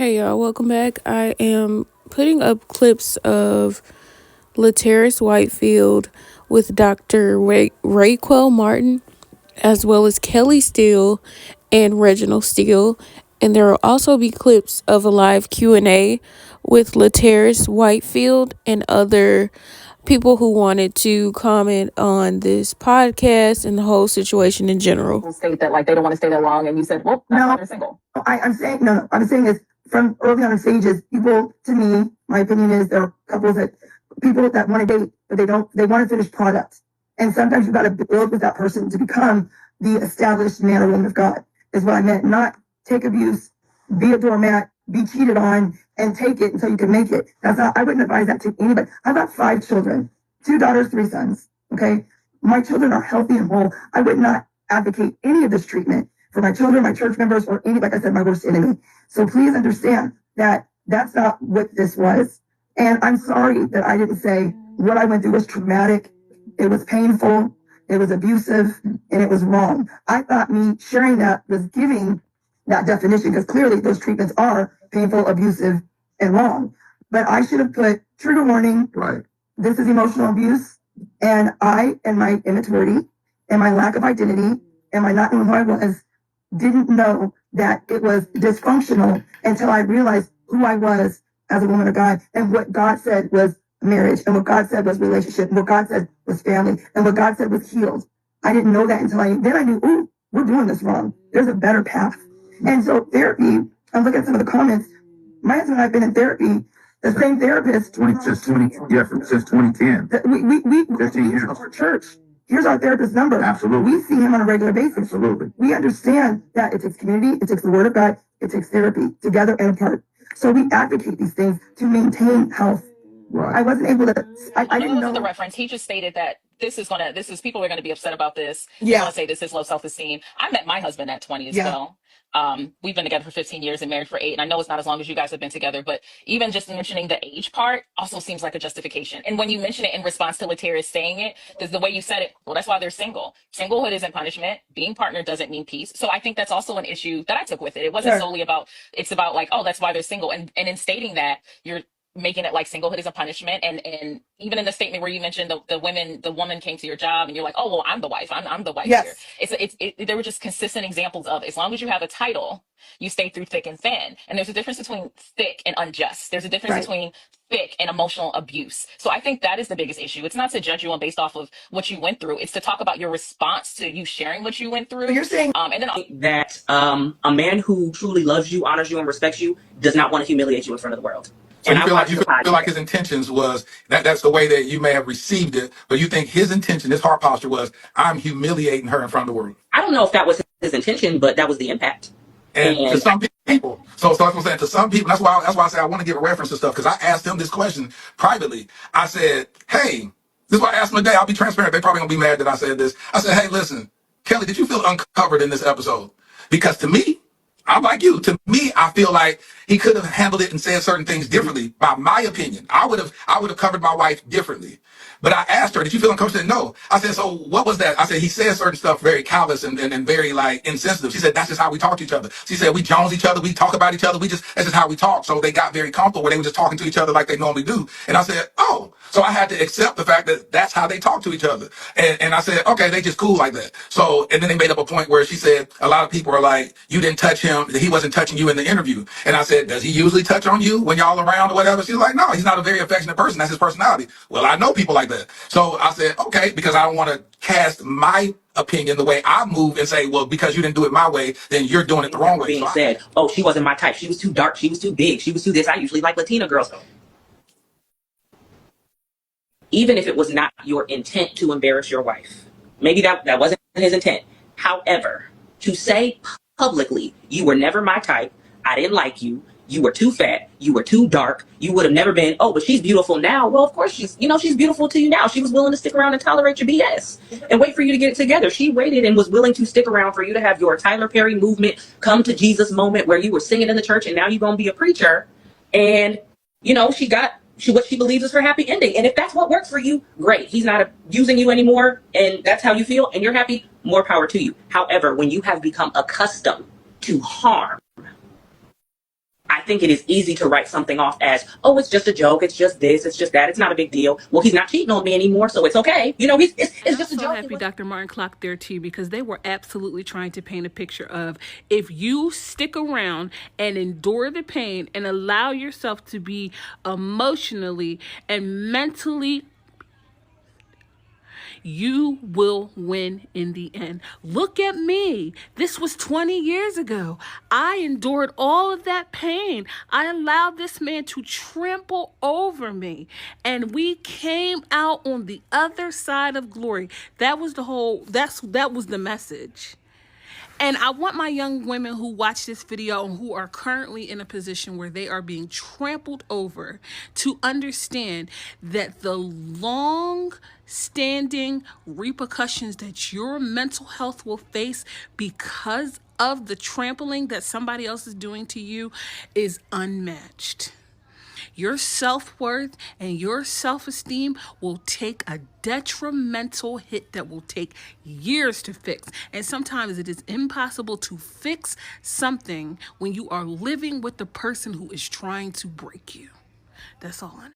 Hey y'all, welcome back. I am putting up clips of Laterris Whitefield with Dr. Raquel Martin, as well as Kelly Steele and Reginald Steele. And there will also be clips of a live Q&A with Laterris Whitefield and other people who wanted to comment on this podcast and the whole situation in general. State that like they don't want to stay that long, and you said, "Well, no, they're single." I'm saying no. I'm saying is from early on in stages, people. To me, my opinion is there are people that want to date, but they don't. They want to finish product, and sometimes you got to build with that person to become the established man or woman of God. Is what I meant. Not take abuse, be a doormat, be cheated on, and take it until you can make it. That's not. I wouldn't advise that to anybody. I've got 5 children, 2 daughters, 3 sons. Okay, my children are healthy and whole. I would not advocate any of this treatment for my children, my church members, or any, like I said, my worst enemy. So please understand that that's not what this was. And I'm sorry that I didn't say what I went through was traumatic. It was painful. It was abusive, and it was wrong. I thought me sharing that was giving that definition, because clearly those treatments are painful, abusive, and wrong. But I should have put trigger warning. Right. This is emotional abuse. And I, and my immaturity, and my lack of identity, and my not knowing who I was, didn't know that it was dysfunctional until I realized who I was as a woman of God, and what God said was marriage, and what God said was relationship, and what God said was family, and what God said was healed. I didn't know that until then I knew, ooh, we're doing this wrong. There's a better path. And so therapy, I'm looking at some of the comments. My husband and I have been in therapy. The same therapist. Since 2010. We 15 years. Our church. Here's our therapist number. Absolutely. We see him on a regular basis. Absolutely. We understand that it takes community, it takes the word of God, it takes therapy together and apart. So we advocate these things to maintain health. Right. I wasn't able to. I didn't know the reference. He just stated that this is people are gonna be upset about this. Yeah. I want to say this is low self-esteem. I met my husband at 20 as well. We've been together for 15 years and married for 8. And I know it's not as long as you guys have been together, but even just mentioning the age part also seems like a justification. And when you mention it in response to Laterris saying it, there's the way you said it, well, that's why they're single. Singlehood isn't punishment. Being partnered doesn't mean peace. So I think that's also an issue that I took with it. It wasn't solely about, it's about like, oh, that's why they're single. And in stating that, you're making it like singlehood is a punishment, and even in the statement where you mentioned the woman came to your job and you're like, oh well, I'm the wife, I'm the wife. Yes. Here there were just consistent examples of, as long as you have a title, you stay through thick and thin. And there's a difference between thick and unjust. There's a difference between thick and emotional abuse. So I think that is the biggest issue. It's not to judge you on based off of what you went through. It's to talk about your response to you sharing what you went through. So you're saying and then that a man who truly loves you, honors you, and respects you does not want to humiliate you in front of the world. So you feel like his intentions was that's the way that you may have received it, but you think his intention, his heart posture was, I'm humiliating her in front of the world. I don't know if that was his intention, but that was the impact. And to some people, so that's what I'm saying. To some people, that's why I say I want to give a reference to stuff, because I asked him this question privately. I said, hey, this is what I asked him today. I'll be transparent. They probably gonna be mad that I said this. I said, hey, listen, Kelly, did you feel uncovered in this episode? Because to me, I'm like you. To me, I feel like he could have handled it and said certain things differently. By my opinion, I would have covered my wife differently. But I asked her, did you feel uncomfortable? She said, no. I said, so what was that? I said, he said certain stuff very callous and very like insensitive. She said, that's just how we talk to each other. She said, we jones each other. We talk about each other. That's just how we talk. So they got very comfortable where they were just talking to each other like they normally do. And I said, oh, so I had to accept the fact that that's how they talk to each other. And I said, okay, they just cool like that. So, and then they made up a point where she said, a lot of people are like, you didn't touch him. He wasn't touching you in the interview. And I said, does he usually touch on you when y'all around or whatever? She's like, no, he's not a very affectionate person. That's his personality. Well, I know people like that. So I said, okay, because I don't want to cast my opinion the way I move and say, well, because you didn't do it my way, then you're doing it the wrong way. Being said, oh, she wasn't my type. She was too dark. She was too big. She was too this. I usually like Latina girls. Even if it was not your intent to embarrass your wife, maybe that wasn't his intent. However, to say publicly, you were never my type, I didn't like you, you were too fat, you were too dark, you would have never been, oh, but she's beautiful now. Well, of course she's beautiful to you now. She was willing to stick around and tolerate your BS and wait for you to get it together. She waited and was willing to stick around for you to have your Tyler Perry movement, come to Jesus moment where you were singing in the church and now you're going to be a preacher. And, she got what she believes is her happy ending. And if that's what works for you, great. He's not abusing you anymore and that's how you feel and you're happy, more power to you. However, when you have become accustomed to harm, I think it is easy to write something off as, oh, it's just a joke, it's just this, it's just that, it's not a big deal. Well, he's not cheating on me anymore, so it's okay. You know, it's just a joke. I'm so happy Dr. Martin clocked there too, because they were absolutely trying to paint a picture of, if you stick around and endure the pain and allow yourself to be emotionally and mentally, you will win in the end. Look at me. This was 20 years ago. I endured all of that pain. I allowed this man to trample over me, and we came out on the other side of glory. That was that was the message. And I want my young women who watch this video and who are currently in a position where they are being trampled over to understand that the long standing repercussions that your mental health will face because of the trampling that somebody else is doing to you is unmatched. Your self-worth and your self-esteem will take a detrimental hit that will take years to fix. And sometimes it is impossible to fix something when you are living with the person who is trying to break you. That's all.